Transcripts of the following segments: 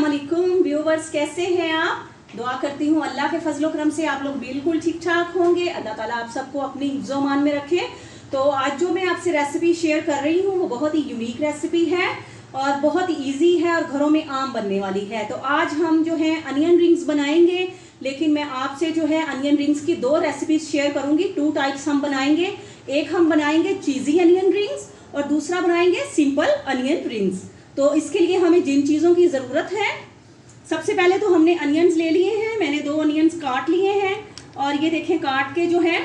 अस्सलाम वालेकुम व्यूवर्स, कैसे हैं आप? दुआ करती हूँ अल्लाह के फजलो करम से आप लोग बिल्कुल ठीक ठाक होंगे। अल्लाह ताला आप सबको अपनी हिफ्ज़ो मान में रखे। तो आज जो मैं आपसे रेसिपी शेयर कर रही हूँ वो बहुत ही यूनिक रेसिपी है और बहुत ही ईजी है और घरों में आम बनने वाली है। तो आज हम जो है अनियन रिंग्स बनाएंगे, लेकिन मैं आपसे जो है अनियन रिंग्स की दो रेसिपीज शेयर करूंगी। 2 टाइप्स हम बनाएंगे। एक हम बनाएंगे चीज़ी अनियन रिंग्स और दूसरा बनाएंगे सिंपल अनियन रिंग्स। तो इसके लिए हमें जिन चीज़ों की ज़रूरत है, सबसे पहले तो हमने अनियंस ले लिए हैं। मैंने 2 अनियंस काट लिए हैं और ये देखें काट के जो है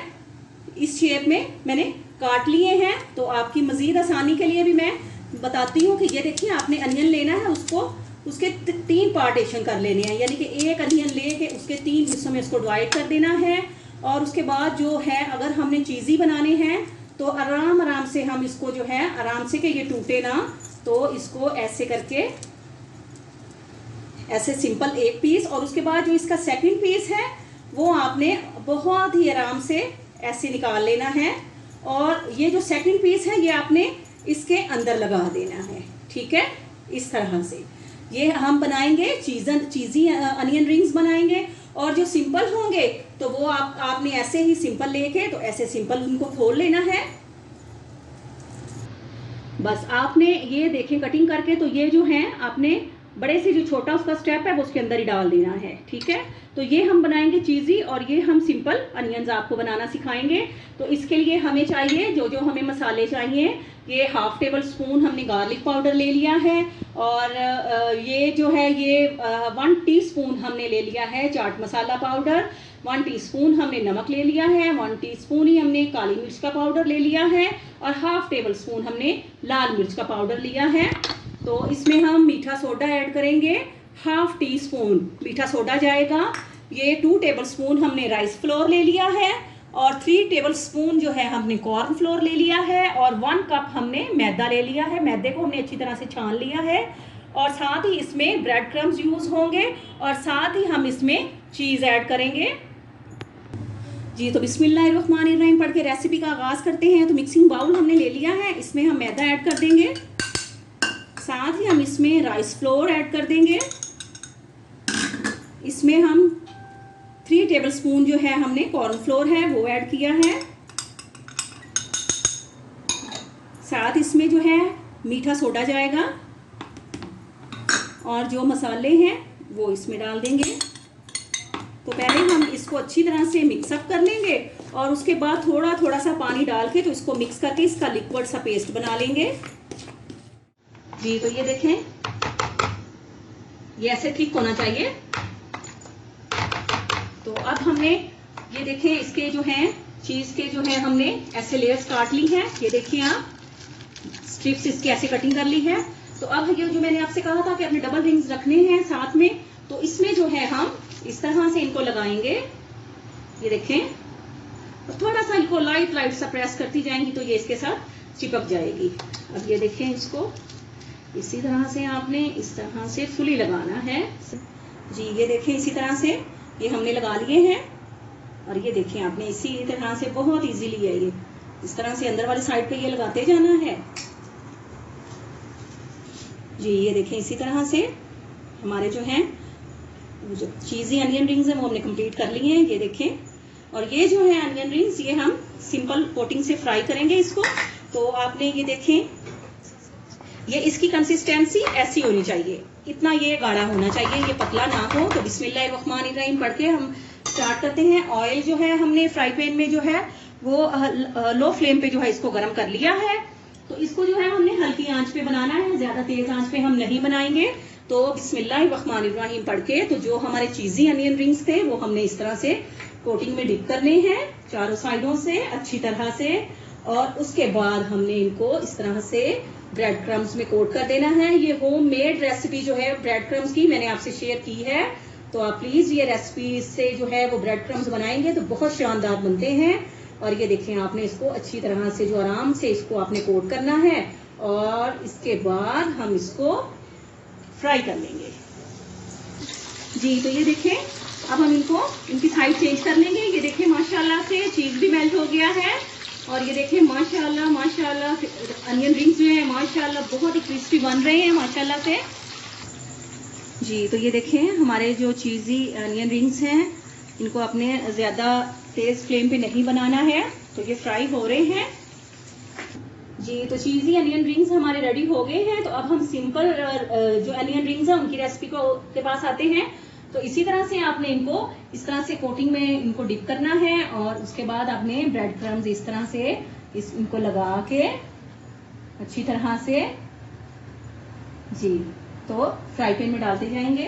इस शेप में मैंने काट लिए हैं। तो आपकी मज़ीद आसानी के लिए भी मैं बताती हूँ कि ये देखिए आपने अनियन लेना है, उसको उसके 3 पार्टीशन कर लेने हैं, यानी कि एक अनियन ले के उसके 3 हिस्सों में इसको डिवाइड कर देना है। और उसके बाद जो है अगर हमने चीज़ी बनाने हैं तो आराम आराम से हम इसको जो है आराम से कि ये टूटे ना, तो इसको ऐसे करके ऐसे सिंपल एक पीस, और उसके बाद जो इसका सेकंड पीस है वो आपने बहुत ही आराम से ऐसे निकाल लेना है। और ये जो सेकंड पीस है ये आपने इसके अंदर लगा देना है, ठीक है। इस तरह से ये हम बनाएंगे चीज़ी अनियन रिंग्स बनाएंगे। और जो सिंपल होंगे तो वो आपने ऐसे ही सिंपल लेके तो ऐसे सिंपल उनको खोल लेना है। बस आपने ये देखें कटिंग करके, तो ये जो है आपने बड़े से जो छोटा उसका स्टेप है वो उसके अंदर ही डाल देना है, ठीक है। तो ये हम बनाएंगे चीज़ी और ये हम सिंपल अनियंस आपको बनाना सिखाएंगे। तो इसके लिए हमें चाहिए जो हमें मसाले चाहिए, ये 1/2 टेबल स्पून हमने गार्लिक पाउडर ले लिया है। और ये जो है ये 1 टीस्पून हमने ले लिया है चाट मसाला पाउडर, 1 टीस्पून हमने नमक ले लिया है, 1 टीस्पून ही हमने काली मिर्च का पाउडर ले लिया है और 1/2 टेबल स्पून हमने लाल मिर्च का पाउडर लिया है। तो इसमें हम मीठा सोडा ऐड करेंगे, 1/2 टीस्पून मीठा सोडा जाएगा। ये 2 टेबल स्पून हमने राइस फ्लोर ले लिया है और 3 टेबल स्पून जो है हमने कॉर्न फ्लोर ले लिया है और 1 कप हमने मैदा ले लिया है। मैदे को हमने अच्छी तरह से छान लिया है और साथ ही इसमें ब्रेड क्रम्स यूज होंगे और साथ ही हम इसमें चीज़ ऐड करेंगे। जी, तो बिस्मिल्लाहिर्रहमानिर्रहीम पढ़ के रेसिपी का आगाज़ करते हैं। तो मिक्सिंग बाउल हमने ले लिया है, इसमें हम मैदा ऐड कर देंगे, साथ ही हम इसमें राइस फ्लोर ऐड कर देंगे। इसमें हम 3 टेबल स्पून जो है हमने कॉर्न फ्लोर है वो ऐड किया है। साथ इसमें जो है मीठा सोडा जाएगा और जो मसाले हैं वो इसमें डाल देंगे। तो पहले हम इसको अच्छी तरह से मिक्सअप कर लेंगे और उसके बाद थोड़ा थोड़ा सा पानी डाल के तो इसको मिक्स करके इसका लिक्विड सा पेस्ट बना लेंगे। जी, तो ये देखें ये ऐसे ठीक होना चाहिए। तो अब हमने ये देखें इसके जो हैं चीज़ के जो है हमने ऐसे लेयर्स काट ली हैं। ये देखिए आप स्ट्रिप्स इसकी ऐसे कटिंग कर ली है। तो अब ये जो मैंने आपसे कहा था कि अपने डबल रिंग्स रखने हैं साथ में, तो इसमें जो है हम इस तरह से इनको लगाएंगे। ये देखें तो थोड़ा सा इनको लाइट सा प्रेस करती जाएंगी तो ये इसके साथ चिपक जाएगी। अब ये देखें इसको इसी तरह से आपने इस तरह से फुली लगाना है। जी, ये देखें इसी तरह से ये हमने लगा लिए हैं और ये देखें आपने इसी तरह से बहुत इजीली है ये इस तरह से अंदर वाली साइड पे ये लगाते जाना है। जी, ये देखें इसी तरह से हमारे जो हैं जो चीज़ी अनियन रिंग्स हैं वो हमने कंप्लीट कर लिए हैं। ये देखें और ये जो है अनियन रिंग्स ये हम सिंपल कोटिंग से फ्राई करेंगे इसको। तो आपने ये देखें ये इसकी कंसिस्टेंसी ऐसी होनी चाहिए, इतना ये गाढ़ा होना चाहिए, ये पतला ना हो। तो बिस्मिल्लाहिर्रहमानिर्रहीम पढ़ के हम स्टार्ट करते हैं। ऑयल जो है हमने फ्राई पैन में जो है वो लो फ्लेम पे जो है इसको गर्म कर लिया है। तो इसको जो है हमने हल्की आंच पे बनाना है, ज्यादा तेज आंच पे हम नहीं बनाएंगे। तो बिस्मिल्लाहिर्रहमानिर्रहीम पढ़ के तो जो हमारे चीज़ी अनियन रिंग्स थे वो हमने इस तरह से कोटिंग में डिप करने हैं चारों साइडों से अच्छी तरह से। और उसके बाद हमने इनको इस तरह से ब्रेड क्रम्स में कोट कर देना है। ये होममेड रेसिपी जो है ब्रेड क्रम्स की मैंने आपसे शेयर की है, तो आप प्लीज ये रेसिपी से जो है वो ब्रेड क्रम्स बनाएंगे तो बहुत शानदार बनते हैं। और ये देखें आपने इसको अच्छी तरह से जो आराम से इसको आपने कोट करना है और इसके बाद हम इसको फ्राई कर लेंगे। जी, तो ये देखें अब हम इनकी साइड चेंज कर लेंगे। ये देखें माशाल्लाह से चीज़ भी मेल्ट हो गया है और ये देखें माशाल्लाह अनियन रिंग्स जो है माशाल्लाह बहुत ही क्रिस्पी बन रहे हैं माशाल्लाह से। जी तो ये देखें हमारे जो चीज़ी अनियन रिंग्स हैं, इनको अपने ज़्यादा तेज़ फ्लेम पे नहीं बनाना है, तो ये फ्राई हो रहे हैं। जी तो चीज़ी अनियन रिंग्स हमारे रेडी हो गए हैं। तो अब हम सिंपल जो अनियन रिंग्स हैं उनकी रेसिपी के पास आते हैं। तो इसी तरह से आपने इनको इस तरह से कोटिंग में इनको डिप करना है और उसके बाद आपने ब्रेड क्रम्स इस तरह से इनको लगा के अच्छी तरह से जी तो फ्राई पैन में डालते जाएंगे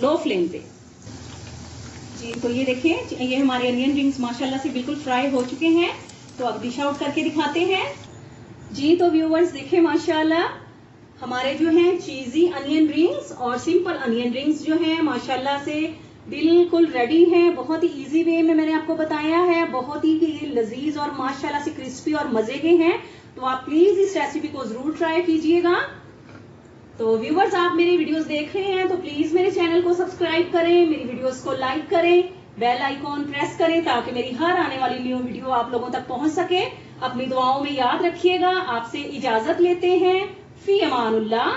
लो फ्लेम पे। जी तो ये देखें ये हमारे अनियन रिंग्स माशाल्लाह से बिल्कुल फ्राई हो चुके हैं। तो अब डिश आउट करके दिखाते हैं। जी तो व्यूवर्स देखें माशाल्लाह हमारे जो हैं चीज़ी अनियन रिंग्स और सिंपल अनियन रिंग्स जो हैं माशाल्लाह से बिल्कुल रेडी हैं। बहुत ही इजी वे में मैंने आपको बताया है, बहुत ही लजीज और माशाल्लाह से क्रिस्पी और मजे के हैं। तो आप प्लीज इस रेसिपी को जरूर ट्राई कीजिएगा। तो व्यूवर्स आप मेरी वीडियोस देख रहे हैं तो प्लीज मेरे चैनल को सब्सक्राइब करें, मेरी वीडियोस को लाइक करें, बेल आइकॉन प्रेस करें ताकि मेरी हर आने वाली न्यू वीडियो आप लोगों तक पहुंच सके। अपनी दुआओं में याद रखिएगा। आपसे इजाजत लेते हैं। फी अमानुल्लाह।